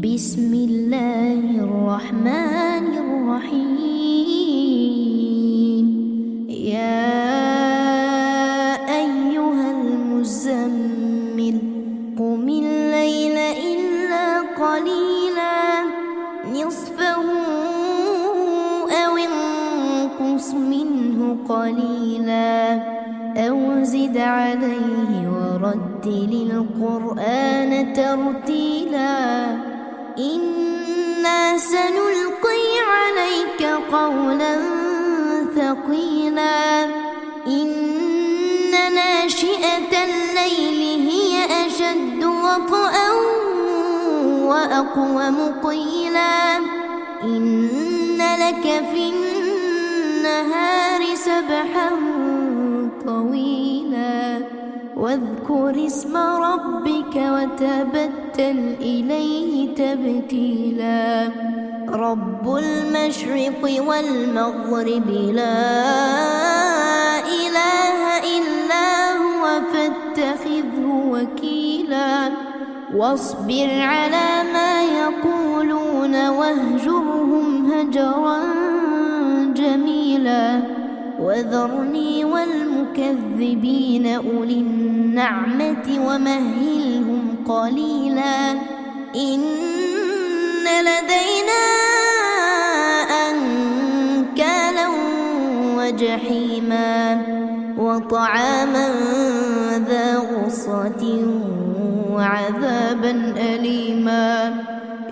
بسم الله الرحمن الرحيم. يا أيها المزمل قم الليل إلا قليلا نصفه أو انقص منه قليلا أو زد عليه ورتل القرآن ترتيلا إنا سنلقي عليك قولا ثقيلا إن ناشئة الليل هي أشد وطئا وأقوم قيلا إن لك في النهار سبحا طويلا واذكر اسم ربك وتبتل إليه تبتيلا رب المشرق والمغرب لا إله إلا هو فاتخذه وكيلا واصبر على ما يقولون واهجرهم هجرا جميلا وذرني والمكذبين أولي النعمة ومهلهم قليلا إن لدينا أنكالا وجحيما وطعاما ذا غصة وعذابا أليما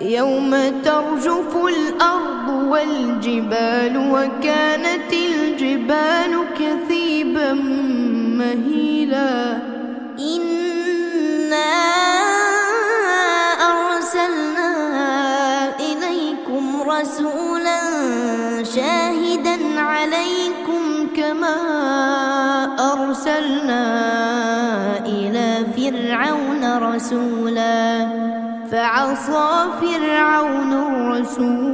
يوم ترجف الأرض والجبال وكانت الجبال كثيبا مهيلا إنا أرسلنا إليكم رسولا شاهدا عليكم كما أرسلنا إلى فرعون رسولا فعصى فرعون الرسول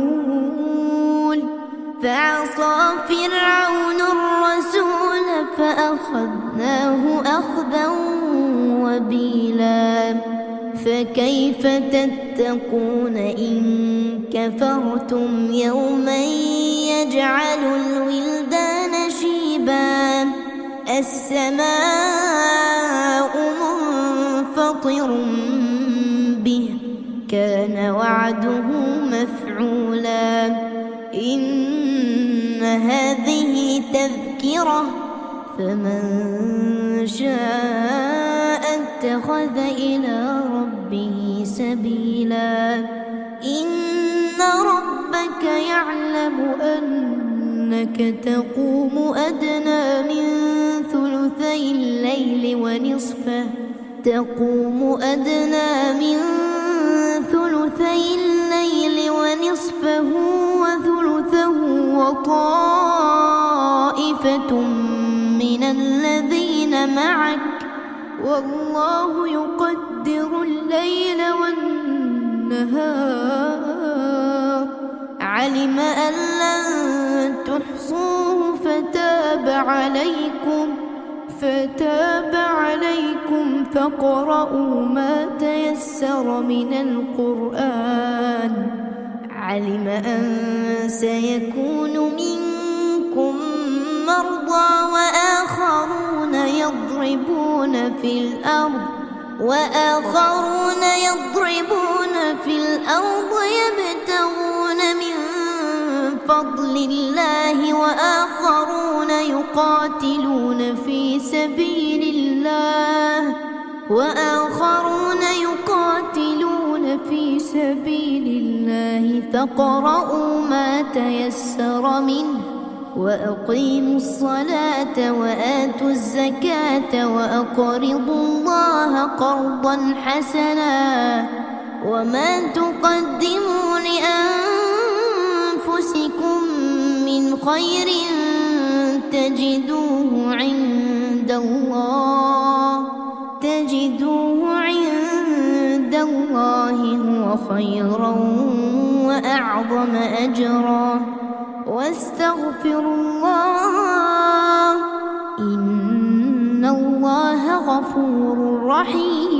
فأخذناه أخذا وبيلا فكيف تتقون إن كفرتم يوما يجعل الولدان شيبا السماء منفطر به كان وعده مفعولا إن هذه تذكرة فمن شاء اتخذ إلى ربه سبيلا إن ربك يعلم أنك تقوم أدنى من ثلثي الليل ونصفه وثلثه وطائفة من الذين معك والله يقدر الليل والنهار علم أن لن تحصوه فتاب عليكم فاقرؤوا ما تيسر من القرآن علم أن سيكون منكم مرضى وآخرون يضربون في الأرض يبتغون من فضل الله وآخرون يقاتلون في سبيل الله فاقرؤوا ما تيسر منه وأقيموا الصلاة وآتوا الزكاة وأقرضوا الله قرضا حسنا وما تقدموا لأنفسكم من خير تجدوه عند الله هو خيرا وأعظم أجرا واستغفروا الله إن الله غفور رحيم.